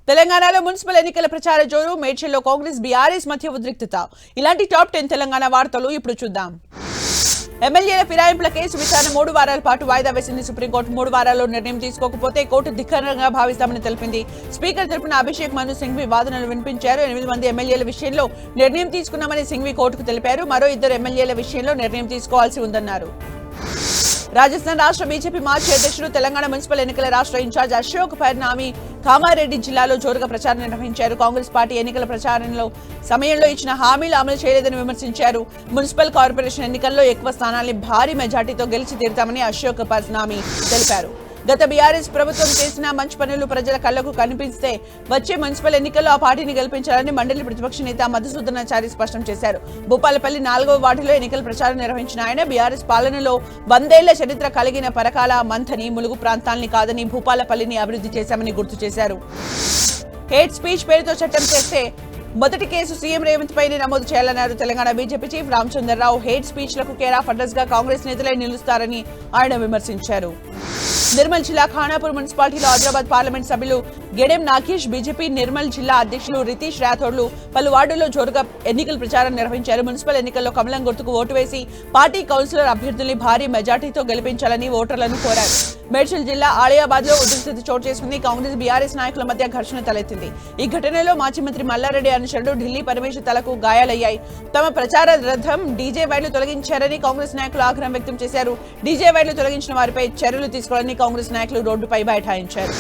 తెలంగాణలో మున్సిపల్ ఎన్నికల ప్రచార జోరు. మేడ్చల్లో కాంగ్రెస్ బీఆర్ఎస్ మధ్య ఉద్రిక్తత. ఇలాంటి టాప్ 10 తెలంగాణ వార్తలు ఇప్పుడు చూద్దాం. ఎమ్మెల్యేల ఫిరాయింపుల కేసు విచారణ 3 వారాల పాటు వాయిదా వేసింది సుప్రీంకోర్టు. 3 వారాల్లో నిర్ణయం తీసుకోకపోతే కోర్టు ధిక్కరంగా భావిస్తామని తెలిపింది. స్పీకర్ తరపున అభిషేక్ మను సింఘ్వి వాదనలు వినిపించారు. 8 మంది ఎమ్మెల్యేల విషయంలో నిర్ణయం తీసుకున్నామని సింఘ్వి కోర్టుకు తెలిపారు. మరో 2 ఎమ్మెల్యేల విషయంలో నిర్ణయం తీసుకోవాల్సి ఉందన్నారు. రాజస్థాన్ రాష్ట్ర బీజేపీ మాజీ అధ్యక్షుడు, తెలంగాణ మున్సిపల్ ఎన్నికల రాష్ట్ర ఇన్ఛార్జ్ అశోక్ పర్నామి కామారెడ్డి జిల్లాలో జోరుగా ప్రచారం నిర్వహించారు. కాంగ్రెస్ పార్టీ ఎన్నికల ప్రచారంలో సమయంలో ఇచ్చిన హామీలు అమలు చేయలేదని విమర్శించారు. మున్సిపల్ కార్పొరేషన్ ఎన్నికల్లో ఎక్కువ స్థానాల్ని భారీ మెజార్టీతో గెలిచి తీరుతామని అశోక్ పర్నామి తెలిపారు. గత బీఆర్ఎస్ ప్రభుత్వం చేసిన మంచి పనులు ప్రజల కళ్లకు కనిపిస్తే వచ్చే మున్సిపల్ ఎన్నికల్లో ఆ పార్టీని గెలిపించాలని మండలి ప్రతిపక్ష నేత మధుసూదనాచారి స్పష్టం చేశారు. భూపాలపల్లి 4వ వార్డులో ఎన్నికల ప్రచారం నిర్వహించిన ఆయన బీఆర్ఎస్ పాలనలో 100 ఏళ్ల చరిత్ర కలిగిన పరకాల, మంథని, ములుగు ప్రాంతాల్ని కాదని భూపాలపల్లిని అభివృద్ధి చేశామని గుర్తు చేశారు. హేట్ స్పీచ్ పేరుతో చట్టం చేస్తే మొదటి కేసు సీఎం రేవంత్ పైనే నమోదు చేయాలన్నారు. Telangana BJP chief Ramachandrarao hate స్పీచ్లకు కేర్ ఆఫ్ అడ్రస్ గా కాంగ్రెస్ నేతలే నిలుస్తారని ఆయన విమర్శించారు. నిర్మల్ జిల్లా ఖానాపూర్ మున్సిపాలిటీలో హైదరాబాద్ పార్లమెంట్ సభ్యులు గెడెం నాగేష్, బీజేపీ నిర్మల్ జిల్లా అధ్యక్షులు రితీష్ రాథోడ్లు పలు వార్డుల్లో జోరుగా ఎన్నికల ప్రచారం నిర్వహించారు. మున్సిపల్ ఎన్నికల్లో కమలం గుర్తుకు ఓటు వేసి పార్టీ కౌన్సిలర్ అభ్యర్థుల్ని భారీ మెజార్టీతో గెలిపించాలని ఓటర్లను కోరారు. మేడ్చల్ జిల్లా ఆలియాబాద్ లో ఉద్రిక్తత చోటు చేసుకుంది. కాంగ్రెస్ బీఆర్ఎస్ నాయకుల మధ్య ఘర్షణ తలెత్తింది. ఈ ఘటనలో మాజీ మంత్రి మల్లారెడ్డి అనుచరుడు ఢిల్లీ పరమేశ్వర్ తలకు గాయాలయ్యాయి. తమ ప్రచార రథం డీజే వైర్లు తొలగించారని కాంగ్రెస్ నాయకులు ఆగ్రహం వ్యక్తం చేశారు. డీజే వైర్లు తొలగించిన వారిపై చర్యలు తీసుకోవాలని కాంగ్రెస్ నాయకులు రోడ్డుపై బైఠాయించారు.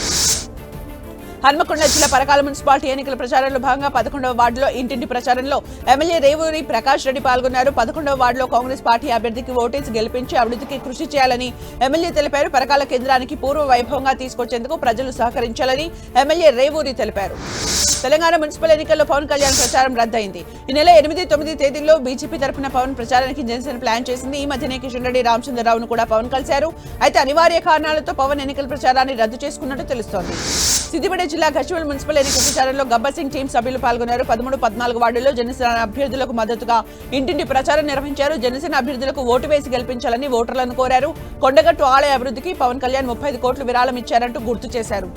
హన్మకొండ జిల్లా పరకాల మున్సిపాలిటీ ఎన్నికల ప్రచారంలో భాగంగా 11వ వార్డులో ఇంటింటి ప్రచారంలో ఎమ్మెల్యే రేవూరి ప్రకాష్ రెడ్డి పాల్గొన్నారు. 11వ వార్డులో కాంగ్రెస్ పార్టీ అభ్యర్థికి ఓటేసి గెలిపించి అభివృద్ధికి కృషి చేయాలని ఎమ్మెల్యే తెలిపారు. పరకాల కేంద్రానికి పూర్వ వైభవంగా తీసుకొచ్చేందుకు ప్రజలు సహకరించాలని ఎమ్మెల్యే రేవూరి తెలిపారు. తెలంగాణ మున్సిపల్ ఎన్నికల్లో పవన్ కళ్యాణ్ ప్రచారం రద్దయింది. ఈ నెల 8, 9 తేదీల్లో బీజేపీ తరఫున పవన్ ప్రచారానికి జనసేన ప్లాన్ చేసింది. ఈ మధ్యనే కిషన్ రెడ్డి, రామచంద్రరావును కూడా పవన్ కలిశారు. అయితే అనివార్య కారణాలతో పవన్ ఎన్నికల ప్రచారాన్ని రద్దు చేసుకున్నట్టు తెలుస్తోంది. సిద్దిపేట జిల్లా గజ్వేల్ మున్సిపల్ ఎన్నికల ప్రచారంలో గబ్బర్ సింగ్ టీం సభ్యులు పాల్గొన్నారు. 13, 14 వార్డుల్లో జనసేన అభ్యర్థులకు మద్దతుగా ఇంటింటి ప్రచారం నిర్వహించారు. జనసేన అభ్యర్థులకు ఓటు వేసి గెలిపించాలని ఓటర్లను కోరారు. కొండగట్టు ఆలయ అభివృద్ధికి పవన్ కళ్యాణ్ 35 కోట్లు విరాళం ఇచ్చారంటూ గుర్తు చేశారు.